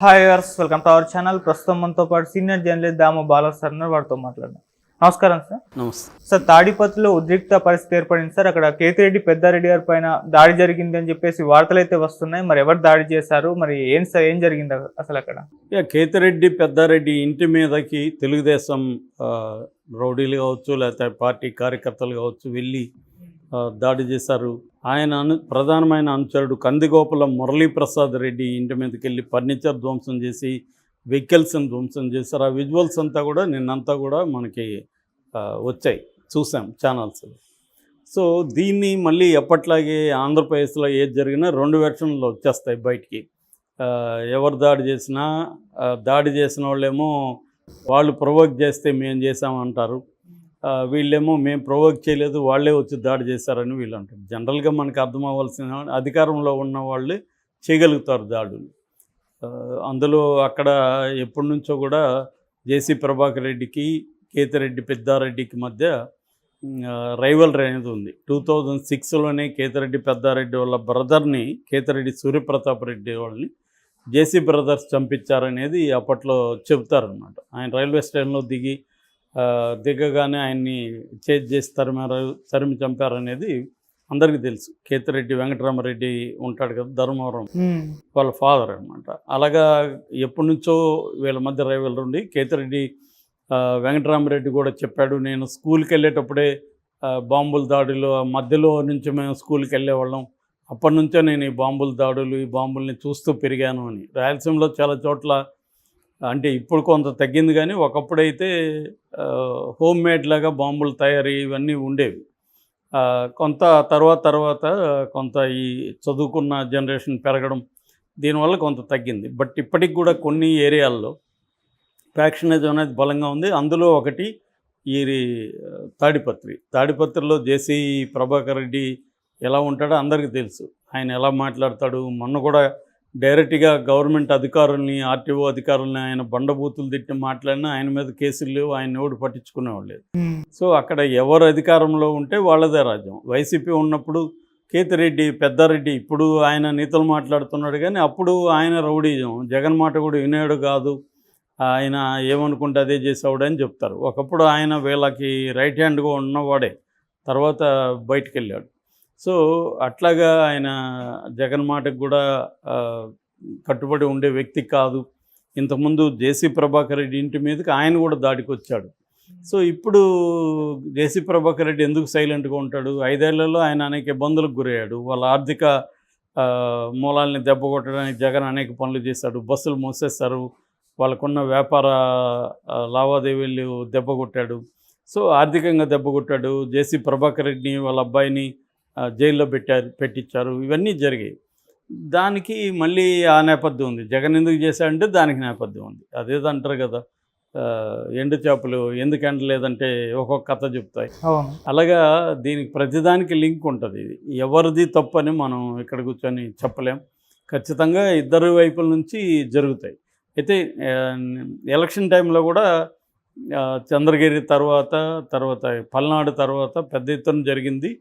Hi viewers, welcome to our channel. ప్రస్తుతం మనతో పాటు సీనియర్ జర్నలిస్ట్ దాము బాలా సార్ ఉన్నారు. వారితో మాట్లాడదాం. నమస్కారం సార్. నమస్తే సార్, తాడిపత్రిలో ఉద్రిక్త పరిస్థితి ఏర్పడింది సార్. అక్కడ కేతిరెడ్డి పెద్దారెడ్డి గారి పైన దాడి జరిగింది అని చెప్పేసి వార్తలు అయితే వస్తున్నాయి. మరి ఎవరు దాడి చేశారు, మరి ఏం జరిగింది అసలు అక్కడ? కేతిరెడ్డి పెద్దారెడ్డి ఇంటి మీదకి తెలుగుదేశం రౌడీలు కావచ్చు, లేకపోతే పార్టీ కార్యకర్తలు కావచ్చు వెళ్ళి దాడి చేశారు. ఆయన ప్రధానమైన అనుచరుడు కందిగోపుల మురళీప్రసాద్ రెడ్డి ఇంటి మీదకి వెళ్ళి ఫర్నిచర్ ధ్వంసం చేసి వెహికల్స్ని ధ్వంసం చేశారు. ఆ విజువల్స్ అంతా కూడా నిన్నంతా కూడా మనకి వచ్చాయి, చూసాం ఛానల్స్. సో దీన్ని మళ్ళీ ఎప్పట్లాగే ఆంధ్రప్రదేశ్లో ఏది జరిగినా రెండు వెర్షన్లు వచ్చేస్తాయి బయటికి. ఎవరు దాడి చేసినా దాడి చేసిన వాళ్ళేమో వాళ్ళు ప్రొవోక్ చేస్తే మేము చేసామంటారు, వీళ్ళేమో మేము ప్రొవోక్ చేయలేదు వాళ్ళే వచ్చి దాడి చేశారని వీళ్ళు అంటారు. జనరల్గా మనకు అర్థం అవ్వాల్సిన అధికారంలో ఉన్న వాళ్ళే చేయగలుగుతారు దాడులు. అందులో అక్కడ ఎప్పటి నుంచో కూడా జేసీ ప్రభాకర్ రెడ్డికి కేతిరెడ్డి పెద్దారెడ్డికి మధ్య రైవల్రీ అనేది ఉంది. 2006లోనే కేతిరెడ్డి పెద్దారెడ్డి వాళ్ళ బ్రదర్ని, కేతిరెడ్డి సూర్యప్రతాప్ రెడ్డి వాళ్ళని జేసీ బ్రదర్స్ చంపించారనేది అప్పట్లో చెబుతారనమాట. ఆయన రైల్వే స్టేషన్లో దిగగానే ఆయన్ని చేజ్ చేసి తరిమి చంపారనేది అందరికీ తెలుసు. కేతిరెడ్డి వెంకటరామరెడ్డి ఉంటాడు కదా, ధర్మవరం, వాళ్ళ ఫాదర్ అనమాట. అలాగా ఎప్పటి నుంచో వీళ్ళ మధ్య రైవల్ ఉండి కేతిరెడ్డి వెంకటరామరెడ్డి కూడా చెప్పాడు, నేను స్కూల్కి వెళ్ళేటప్పుడే బాంబుల దాడులు మధ్యలో నుంచి మేము స్కూల్కి వెళ్ళేవాళ్ళం, అప్పటి నుంచో నేను ఈ బాంబుల దాడులు ఈ బాంబుల్ని చూస్తూ పెరిగాను అని. రాయలసీమలో చాలా చోట్ల అంటే ఇప్పుడు కొంత తగ్గింది, కానీ ఒకప్పుడైతే హోమ్ మేడ్ లాగా బాంబుల తయారీ ఇవన్నీ ఉండేవి. కొంత తర్వాత కొంత ఈ చదువుకున్న జనరేషన్ పెరగడం దీనివల్ల కొంత తగ్గింది. బట్ ఇప్పటికి కూడా కొన్ని ఏరియాల్లో ఫ్యాక్షనిజం అనేది బలంగా ఉంది. అందులో ఒకటి ఈ తాడిపత్రిలో జేసీ ప్రభాకర్ రెడ్డి ఎలా ఉంటాడో అందరికీ తెలుసు. ఆయన ఎలా మాట్లాడతాడు. మొన్న కూడా డైరెక్ట్గా గవర్నమెంట్ అధికారుల్ని, ఆర్టీఓ అధికారులని ఆయన బండబూతులు తిట్టి మాట్లాడినా ఆయన మీద కేసులు లేవు, ఆయన ఎవడు పట్టించుకునేవాళ్ళు లేదు. సో అక్కడ ఎవరు అధికారంలో ఉంటే వాళ్ళదే రాజ్యం. వైసీపీ ఉన్నప్పుడు కేతిరెడ్డి పెద్దారెడ్డి ఇప్పుడు ఆయన నీతులు మాట్లాడుతున్నాడు, కానీ అప్పుడు ఆయన రౌడీజం, జగన్ మాట కూడా వినేవాడు కాదు, ఆయన ఏమనుకుంటే అదే చేసేవాడు అని చెప్తారు. ఒకప్పుడు ఆయన వీళ్ళకి రైట్ హ్యాండ్గా ఉన్నవాడే, తర్వాత బయటికి వెళ్ళాడు. సో అట్లాగా ఆయన జగన్ మాటకు కూడా కట్టుబడి ఉండే వ్యక్తి కాదు. ఇంతకుముందు జేసీ ప్రభాకర్ రెడ్డి ఇంటి మీదకి ఆయన కూడా దాడికి వచ్చాడు. సో ఇప్పుడు జేసీ ప్రభాకర్ రెడ్డి ఎందుకు సైలెంట్గా ఉంటాడు? 5 ఏళ్లలో ఆయన అనేక ఇబ్బందులకు గురయ్యాడు. వాళ్ళ ఆర్థిక మూలాల్ని దెబ్బ కొట్టడానికి జగన్ అనేక పనులు చేశాడు. బస్సులు మూసేస్తారు, వాళ్ళకున్న వ్యాపార లావాదేవీలు దెబ్బ కొట్టాడు. సో ఆర్థికంగా దెబ్బ కొట్టాడు. జేసీ ప్రభాకర్ రెడ్డిని వాళ్ళ అబ్బాయిని జైల్లో పెట్టించారు. ఇవన్నీ జరిగాయి. దానికి మళ్ళీ ఆ నేపథ్యం ఉంది. జగన్ ఎందుకు చేశాడంటే దానికి నేపథ్యం ఉంది. అదేదో అంటారు కదా, ఎండు చేపలు ఎందుకు ఎండలేదంటే ఒక్కొక్క కథ చెప్తాయి. అలాగా దీనికి ప్రతిదానికి లింక్ ఉంటుంది. ఇది ఎవరిది తప్పు అని మనం ఇక్కడ కూర్చొని చెప్పలేం. ఖచ్చితంగా ఇద్దరు వైపుల నుంచి జరుగుతాయి. అయితే ఎలక్షన్ టైంలో కూడా చంద్రగిరి తర్వాత పల్నాడు తర్వాత పెద్ద ఎత్తున జరిగింది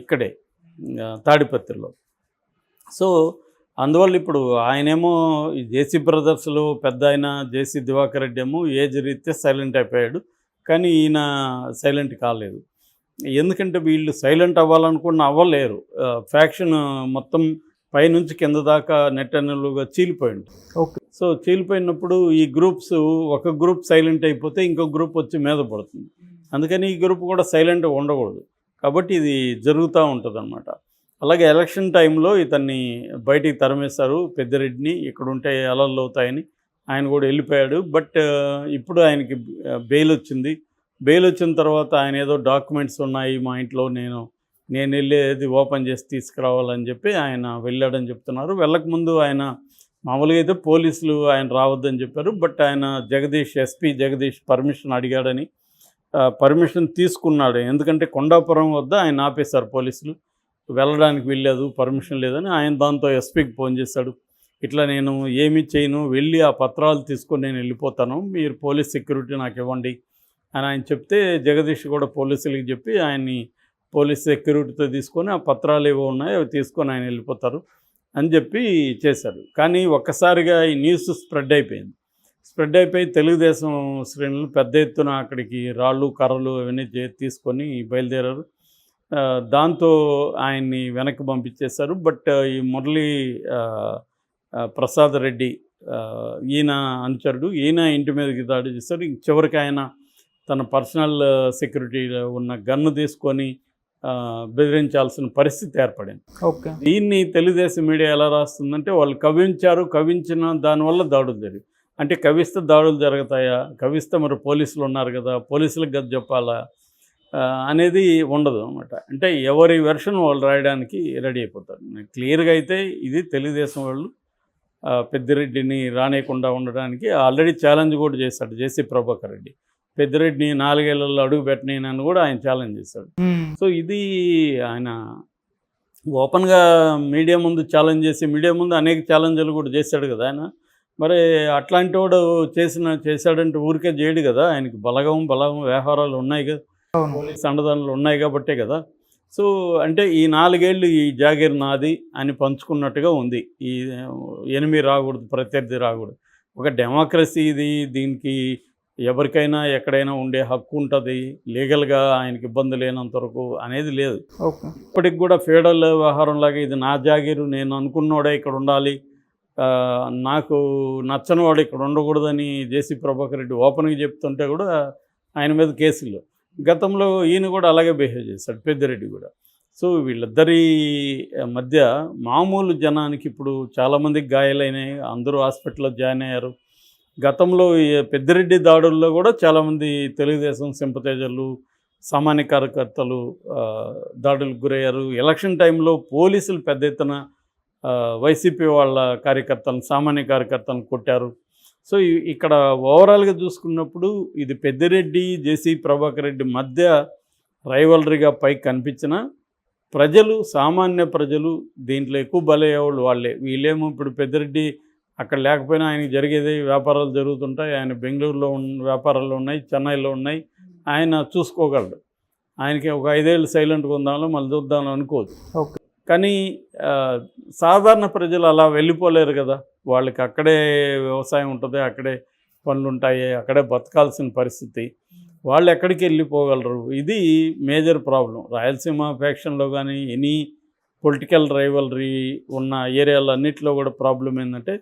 ఇక్కడే తాడిపత్రిలో. సో అందువల్ల ఇప్పుడు ఆయనేమో ఈ జేసీ బ్రదర్స్లో పెద్ద ఆయన జేసీ దివాకర్ రెడ్డి ఏమో ఏజ్ రీత్యా సైలెంట్ అయిపోయాడు, కానీ ఈయన సైలెంట్ కాలేదు. ఎందుకంటే వీళ్ళు సైలెంట్ అవ్వాలనుకున్న అవ్వలేరు. ఫ్యాక్షన్ మొత్తం పైనుంచి కింద దాకా నెట్టనులుగా చీలిపోయింది. ఓకే. సో చీలిపోయినప్పుడు ఈ గ్రూప్స్, ఒక గ్రూప్ సైలెంట్ అయిపోతే ఇంకో గ్రూప్ వచ్చి మీద పడుతుంది. అందుకని ఈ గ్రూప్ కూడా సైలెంట్గా ఉండకూడదు. కాబట్టి ఇది జరుగుతూ ఉంటుంది అన్నమాట. అలాగే ఎలక్షన్ టైంలో ఇతన్ని బయటికి తరిమేశారు పెద్దిరెడ్డిని. ఇక్కడ ఉంటే అలలు అవుతాయని ఆయన కూడా వెళ్ళిపోయాడు. బట్ ఇప్పుడు ఆయనకి బెయిల్ వచ్చింది. బెయిల్ వచ్చిన తర్వాత ఆయన ఏదో డాక్యుమెంట్స్ ఉన్నాయి మా ఇంట్లో, నేను వెళ్ళేది ఓపెన్ చేసి తీసుకురావాలని చెప్పి ఆయన వెళ్ళాడని చెప్తున్నారు. వెళ్ళకముందు ఆయన మామూలుగా అయితే పోలీసులు ఆయన రావద్దని చెప్పారు. బట్ ఆయన ఎస్పీ జగదీష్ పర్మిషన్ అడిగాడని పర్మిషన్ తీసుకున్నాడు. ఎందుకంటే కొండాపురం వద్ద ఆయన ఆపేశారు పోలీసులు, వెళ్ళడానికి వెళ్ళలేదు, పర్మిషన్ లేదని. ఆయన దాంతో ఎస్పీకి ఫోన్ చేశాడు, ఇట్లా నేను ఏమీ చేయను, వెళ్ళి ఆ పత్రాలు తీసుకొని నేను వెళ్ళిపోతాను, మీరు పోలీస్ సెక్యూరిటీ నాకు ఇవ్వండి అని ఆయన చెప్తే జగదీష్ కూడా పోలీసులకి చెప్పి ఆయన్ని పోలీస్ సెక్యూరిటీతో తీసుకొని ఆ పత్రాలు ఏవో ఉన్నాయో అవి తీసుకొని ఆయన వెళ్ళిపోతారు. అని చెప్పి చేశారు. కానీ ఒక్కసారిగా ఈ న్యూస్ స్ప్రెడ్ అయిపోయి తెలుగుదేశం శ్రేణులు పెద్ద ఎత్తున అక్కడికి రాళ్ళు కర్రలు అవన్నీ తీసుకొని బయలుదేరారు. దాంతో ఆయన్ని వెనక్కి పంపించేశారు. బట్ ఈ మురళీ ప్రసాద్ రెడ్డి ఈయన అనుచరుడు, ఈయన ఇంటి మీదకి దాడి చేశారు. చివరికి ఆయన తన పర్సనల్ సెక్యూరిటీలో ఉన్న గన్ను తీసుకొని బెదిరించాల్సిన పరిస్థితి ఏర్పడింది. ఓకే. దీన్ని తెలుగుదేశం మీడియా ఎలా రాస్తుందంటే వాళ్ళు కవించిన దానివల్ల దాడులు జరిగాయి. అంటే కవిస్తే దాడులు జరుగుతాయా, కవిస్తే మరి పోలీసులు ఉన్నారు కదా, పోలీసులకు గది చెప్పాలా అనేది ఉండదు అనమాట. అంటే ఎవరి వెర్షన్ వాళ్ళు రాయడానికి రెడీ అయిపోతారు. క్లియర్గా అయితే ఇది తెలుగుదేశం వాళ్ళు పెద్దిరెడ్డిని రానేయకుండా ఉండడానికి ఆల్రెడీ ఛాలెంజ్ కూడా చేశాడు జేసీ ప్రభాకర్ రెడ్డి. పెద్దిరెడ్డిని 4 ఏళ్లలో అడుగు పెట్టినని కూడా ఆయన ఛాలెంజ్ చేశాడు. సో ఇది ఆయన ఓపెన్గా మీడియా ముందు ఛాలెంజ్ చేసి మీడియా ముందు అనేక ఛాలెంజ్లు కూడా చేశాడు కదా ఆయన. మరి అట్లాంటి వాడు చేశాడంటే ఊరికే చేయడు కదా, ఆయనకి బలగం వ్యవహారాలు ఉన్నాయి కదా, పోలీస్ అండదండలు ఉన్నాయి కాబట్టే కదా. సో అంటే ఈ 4 ఏళ్ళు ఈ జాగీర్ నాది అని పంచుకున్నట్టుగా ఉంది. ఈ ఎనిమి రాకూడదు, ప్రత్యర్థి రాకూడదు. ఒక డెమోక్రసీ ఇది, దీనికి ఎవరికైనా ఎక్కడైనా ఉండే హక్కు ఉంటుంది, లీగల్గా ఆయనకి ఇబ్బంది లేనంత వరకు అనేది లేదు. ఇప్పటికి కూడా ఫెడరల్ వ్యవహారంలాగా ఇది నా జాగీరు, నేను అనుకున్నోడే ఇక్కడ ఉండాలి, నాకు నచ్చని వాడు ఇక్కడ ఉండకూడదని జేసీ ప్రభాకర్ రెడ్డి ఓపెన్గా చెప్తుంటే కూడా ఆయన మీద కేసులు. గతంలో ఈయన కూడా అలాగే బిహేవ్ చేశాడు, పెద్దిరెడ్డి కూడా. సో వీళ్ళిద్దరి మధ్య మామూలు జనానికి ఇప్పుడు చాలామందికి గాయాలైనాయి, అందరూ హాస్పిటల్లో జాయిన్ అయ్యారు. గతంలో పెద్దిరెడ్డి దాడుల్లో కూడా చాలామంది తెలుగుదేశం సింపతైజర్లు, సామాన్య కార్యకర్తలు దాడులకు గురయ్యారు. ఎలక్షన్ టైంలో పోలీసులు పెద్ద ఎత్తున వైసీపీ వాళ్ళ కార్యకర్తలను, సామాన్య కార్యకర్తలను కొట్టారు. సో ఇక్కడ ఓవరాల్గా చూసుకున్నప్పుడు ఇది పెద్దిరెడ్డి జేసీ ప్రభాకర్ రెడ్డి మధ్య రైవలరీగా పైకి కనిపించిన ప్రజలు, సామాన్య ప్రజలు దీంట్లో ఎక్కువ బలయ్యేవాళ్ళు వాళ్ళే. వీళ్ళేమో ఇప్పుడు పెద్దిరెడ్డి అక్కడ లేకపోయినా ఆయనకి జరిగేది వ్యాపారాలు జరుగుతుంటాయి, ఆయన బెంగళూరులో వ్యాపారాలు ఉన్నాయి, చెన్నైలో ఉన్నాయి, ఆయన చూసుకోగలడు. ఆయనకి ఒక 5 ఏళ్ళు సైలెంట్గా ఉందామో మళ్ళీ చూద్దామని అనుకోదు. కానీ సాధారణ ప్రజలు అలా వెళ్ళిపోలేరు కదా, వాళ్ళకి అక్కడే వ్యవసాయం ఉంటుంది, అక్కడే పనులు ఉంటాయి, అక్కడే బతకాల్సిన పరిస్థితి. వాళ్ళు ఎక్కడికి వెళ్ళిపోగలరు? ఇది మేజర్ ప్రాబ్లం. రాయలసీమ ఫ్యాక్షన్లో కానీ ఎనీ పొలిటికల్ రైవలరీ ఉన్న ఏరియాలన్నింటిలో కూడా ప్రాబ్లం ఏంటంటే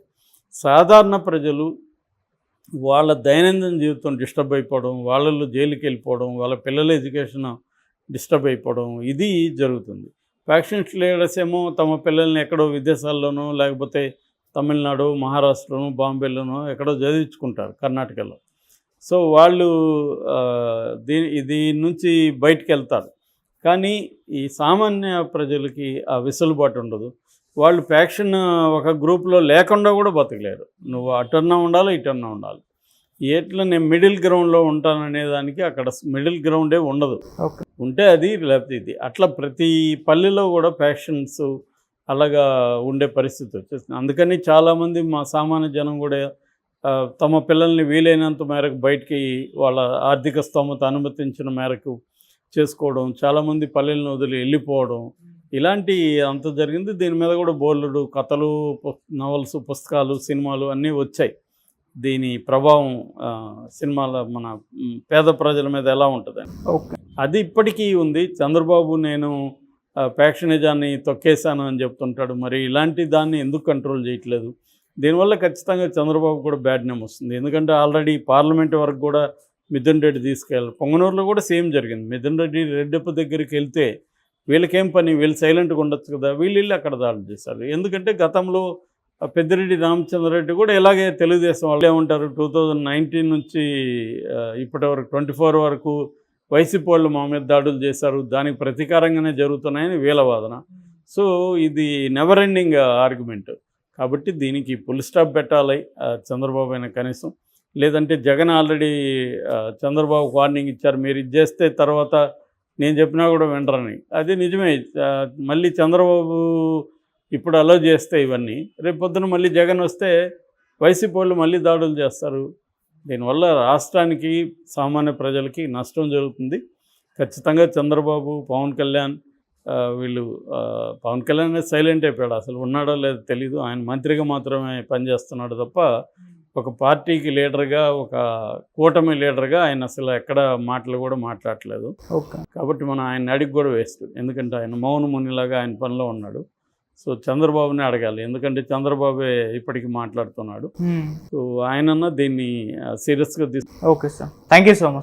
సాధారణ ప్రజలు వాళ్ళ దైనందిన జీవితం డిస్టర్బ్ అయిపోవడం, వాళ్ళల్లో జైలుకి వెళ్ళిపోవడం, వాళ్ళ పిల్లల ఎడ్యుకేషన్ డిస్టర్బ్ అయిపోవడం, ఇది జరుగుతుంది. ఫ్యాక్షన్స్ లీడర్స్ ఏమో తమ పిల్లల్ని ఎక్కడో విదేశాల్లోనో లేకపోతే తమిళనాడు, మహారాష్ట్రలోనో, బాంబేలోనో ఎక్కడో చదివించుకుంటారు, కర్ణాటకలో. సో వాళ్ళు దీని నుంచి బయటికి వెళ్తారు. కానీ ఈ సామాన్య ప్రజలకి ఆ వెసులుబాటు ఉండదు. వాళ్ళు ఫ్యాక్షన్ ఒక గ్రూప్లో లేకుండా కూడా బతకలేరు. నువ్వు అటన్నా ఉండాలి, ఇటన్నా ఉండాలి. ఎట్లా నేను మిడిల్ గ్రౌండ్లో ఉంటాననే దానికి అక్కడ మిడిల్ గ్రౌండే ఉండదు. ఉంటే అది లేకపోతే ఇది. అట్లా ప్రతి పల్లెలో కూడా ఫ్యాక్షన్స్ అలాగా ఉండే పరిస్థితి వచ్చేస్తుంది. అందుకని చాలామంది మా సామాన్య జనం కూడా తమ పిల్లల్ని వీలైనంత మేరకు బయటికి వాళ్ళ ఆర్థిక స్తోమత అనుమతించిన మేరకు చేసుకోవడం, చాలామంది పల్లెలను వదిలి వెళ్ళిపోవడం, ఇలాంటి అంత జరిగింది. దీని మీద కూడా బోల్డ్ కథలు, నవల్స్, పుస్తకాలు, సినిమాలు అన్నీ వచ్చాయి. దీని ప్రభావం సినిమాల మన పేద ప్రజల మీద ఎలా ఉంటుందని అది ఇప్పటికీ ఉంది. చంద్రబాబు నేను ఫ్యాక్షనిజాన్ని తొక్కేశాను అని చెప్తుంటాడు. మరి ఇలాంటి దాన్ని ఎందుకు కంట్రోల్ చేయట్లేదు? దీనివల్ల ఖచ్చితంగా చంద్రబాబు కూడా బ్యాడ్ నేమ్ వస్తుంది. ఎందుకంటే ఆల్రెడీ పార్లమెంట్ వరకు కూడా మిథున్ రెడ్డి తీసుకెళ్ళారు. పొంగనూరులో కూడా సేమ్ జరిగింది. మిథున్ రెడ్డి రెడ్డప్ప దగ్గరికి వెళ్తే వీళ్ళకేం పని, వీళ్ళు సైలెంట్గా ఉండొచ్చు కదా, వీళ్ళు అక్కడ దాడులు చేశారు. ఎందుకంటే గతంలో పెద్దిరెడ్డి రామచంద్రరెడ్డి కూడా ఇలాగే తెలుగుదేశం వాళ్ళు ఏమంటారు, 2019 నుంచి ఇప్పటి వరకు 24 వరకు వైసీపీ వాళ్ళు మా మీద దాడులు చేశారు, దానికి ప్రతీకారంగానే జరుగుతున్నాయని వీళ్ళ వాదన. సో ఇది నెవర్ ఎండింగ్ ఆర్గ్యుమెంట్. కాబట్టి దీనికి ఫుల్ స్టాప్ పెట్టాలి చంద్రబాబు అయినా కనీసం. లేదంటే జగన్ ఆల్రెడీ చంద్రబాబుకు వార్నింగ్ ఇచ్చారు, మీరు ఇది చేస్తే తర్వాత నేను చెప్పినా కూడా వినరని. అది నిజమే. మళ్ళీ చంద్రబాబు ఇప్పుడు అలో చేస్తే ఇవన్నీ రేపు పొద్దున మళ్ళీ జగన్ వస్తే వైసీపీ వాళ్ళు మళ్ళీ దాడులు చేస్తారు. దీనివల్ల రాష్ట్రానికి, సామాన్య ప్రజలకి నష్టం జరుగుతుంది. ఖచ్చితంగా చంద్రబాబు, పవన్ కళ్యాణ్ వీళ్ళు పవన్ కళ్యాణ్ సైలెంట్ అయిపోయాడు, అసలు ఉన్నాడో లేదో తెలీదు. ఆయన మంత్రిగా మాత్రమే పనిచేస్తున్నాడు తప్ప ఒక పార్టీకి లీడర్గా, ఒక కూటమి లీడర్గా ఆయన అసలు ఎక్కడ మాటలు కూడా మాట్లాడట్లేదు. ఓకే. కాబట్టి మనం ఆయన అడిగి కూడా వేస్ట్, ఎందుకంటే ఆయన మౌన మునిలాగా ఆయన పనిలో ఉన్నాడు. సో చంద్రబాబుని అడగాలి, ఎందుకంటే చంద్రబాబే ఇప్పటికీ మాట్లాడుతున్నాడు. సో ఆయనన్నా దీన్ని సీరియస్గా okay sir, thank you so much.